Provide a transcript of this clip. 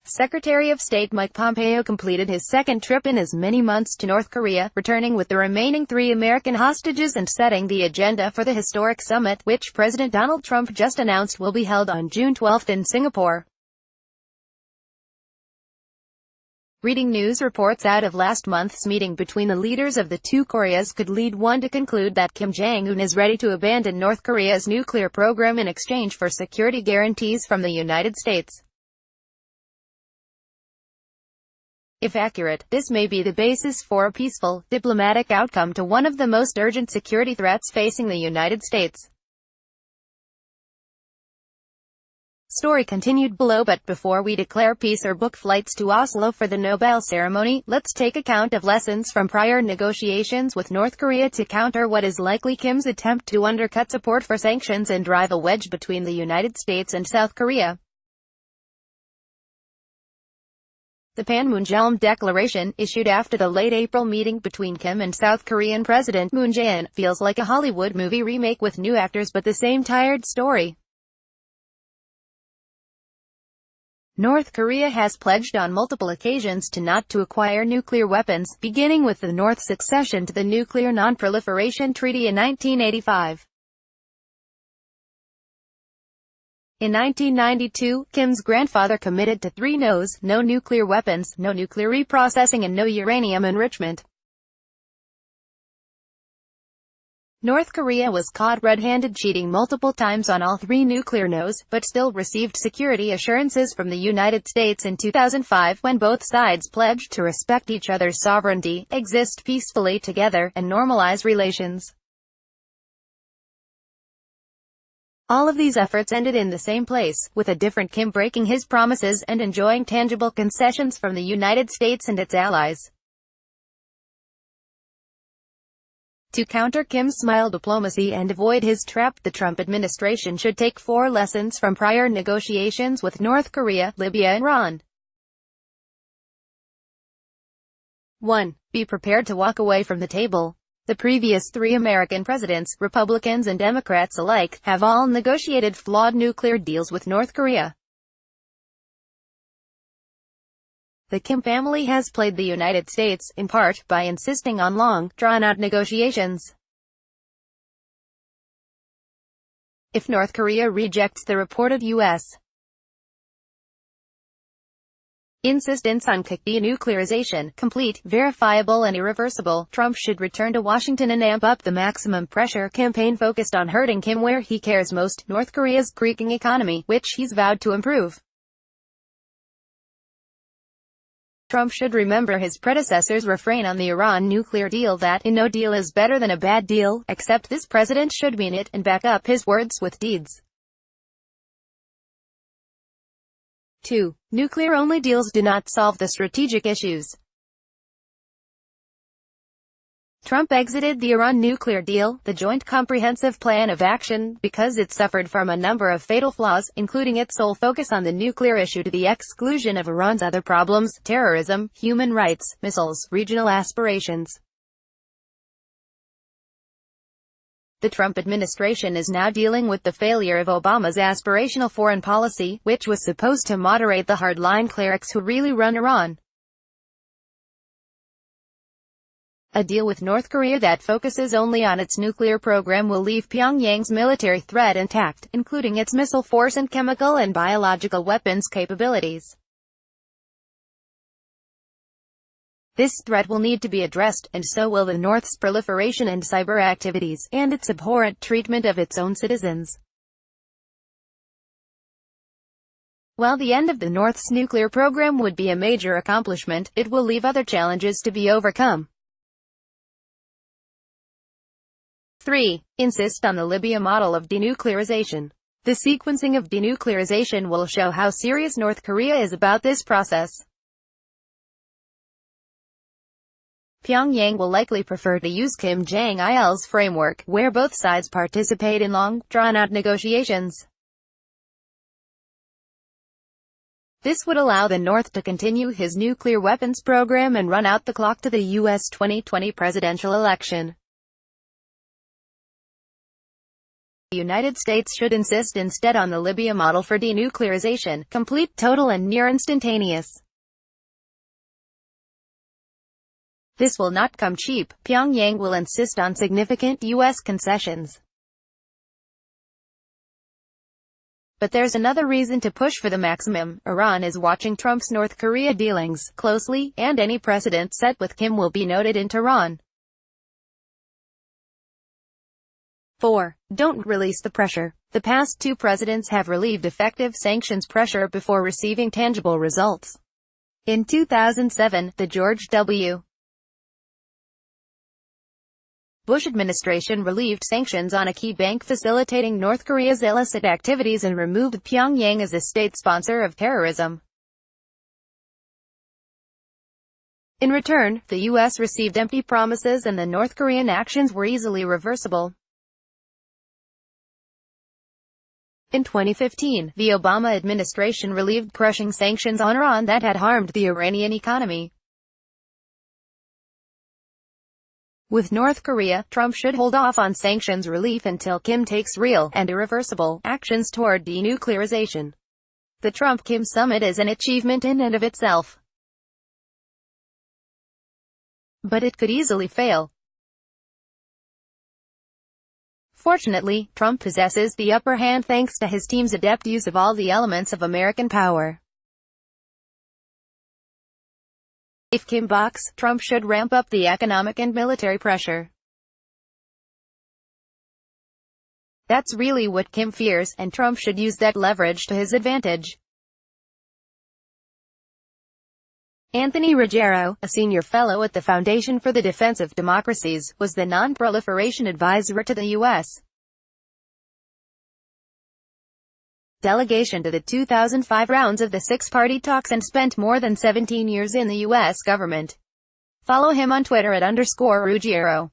Secretary of State Mike Pompeo completed his second trip in as many months to North Korea, returning with the remaining 3 American hostages and setting the agenda for the historic summit, which President Donald Trump just announced will be held on June 12 in Singapore. Reading news reports out of last month's meeting between the leaders of the two Koreas could lead one to conclude that Kim Jong-un is ready to abandon North Korea's nuclear program in exchange for security guarantees from the United States. If accurate, this may be the basis for a peaceful, diplomatic outcome to one of the most urgent security threats facing the United States. Story continued below. But before we declare peace or book flights to Oslo for the Nobel ceremony, let's take account of lessons from prior negotiations with North Korea to counter what is likely Kim's attempt to undercut support for sanctions and drive a wedge between the United States and South Korea. The Panmunjom Declaration, issued after the late April meeting between Kim and South Korean President Moon Jae-in, feels like a Hollywood movie remake with new actors but the same tired story. North Korea has pledged on multiple occasions to not to acquire nuclear weapons, beginning with the North's accession to the Nuclear Non-Proliferation Treaty in 1985. In 1992, Kim's grandfather committed to 3 no's: no nuclear weapons, no nuclear reprocessing and no uranium enrichment. North Korea was caught red-handed cheating multiple times on all 3 nuclear no's, but still received security assurances from the United States in 2005 when both sides pledged to respect each other's sovereignty, exist peacefully together, and normalize relations. All of these efforts ended in the same place, with a different Kim breaking his promises and enjoying tangible concessions from the United States and its allies. To counter Kim's smile diplomacy and avoid his trap, the Trump administration should take 4 lessons from prior negotiations with North Korea, Libya and Iran. 1. Be prepared to walk away from the table. The previous 3 American presidents, Republicans and Democrats alike, have all negotiated flawed nuclear deals with North Korea. The Kim family has played the United States, in part, by insisting on long, drawn-out negotiations. If North Korea rejects the reported U.S. insistence on denuclearization, complete, verifiable and irreversible, Trump should return to Washington and amp up the maximum pressure campaign focused on hurting Kim where he cares most, North Korea's creaking economy, which he's vowed to improve. Trump should remember his predecessor's refrain on the Iran nuclear deal that, no deal is better than a bad deal, except this president should mean it, and back up his words with deeds. 2. Nuclear-only deals do not solve the strategic issues. Trump exited the Iran nuclear deal, the Joint Comprehensive Plan of Action, because it suffered from a number of fatal flaws, including its sole focus on the nuclear issue to the exclusion of Iran's other problems: terrorism, human rights, missiles, regional aspirations. The Trump administration is now dealing with the failure of Obama's aspirational foreign policy, which was supposed to moderate the hardline clerics who really run Iran. A deal with North Korea that focuses only on its nuclear program will leave Pyongyang's military threat intact, including its missile force and chemical and biological weapons capabilities. This threat will need to be addressed, and so will the North's proliferation and cyber activities, and its abhorrent treatment of its own citizens. While the end of the North's nuclear program would be a major accomplishment, it will leave other challenges to be overcome. 3. Insist on the Libya model of denuclearization. The sequencing of denuclearization will show how serious North Korea is about this process. Pyongyang will likely prefer to use Kim Jong-il's framework, where both sides participate in long, drawn-out negotiations. This would allow the North to continue his nuclear weapons program and run out the clock to the U.S. 2020 presidential election. The United States should insist instead on the Libya model for denuclearization, complete, total and near instantaneous. This will not come cheap. Pyongyang will insist on significant U.S. concessions. But there's another reason to push for the maximum. Iran is watching Trump's North Korea dealings closely, and any precedent set with Kim will be noted in Tehran. 4. Don't release the pressure. The past two presidents have relieved effective sanctions pressure before receiving tangible results. In 2007, the George W. Bush administration relieved sanctions on a key bank facilitating North Korea's illicit activities and removed Pyongyang as a state sponsor of terrorism. In return, the U.S. received empty promises and the North Korean actions were easily reversible. In 2015, the Obama administration relieved crushing sanctions on Iran that had harmed the Iranian economy. With North Korea, Trump should hold off on sanctions relief until Kim takes real and irreversible actions toward denuclearization. The Trump-Kim summit is an achievement in and of itself. But it could easily fail. Fortunately, Trump possesses the upper hand thanks to his team's adept use of all the elements of American power. If Kim balks, Trump should ramp up the economic and military pressure. That's really what Kim fears, and Trump should use that leverage to his advantage. Anthony Ruggiero, a senior fellow at the Foundation for the Defense of Democracies, was the non-proliferation advisor to the U.S. delegation to the 2005 rounds of the six-party talks and spent more than 17 years in the U.S. government. Follow him on Twitter at _Ruggiero.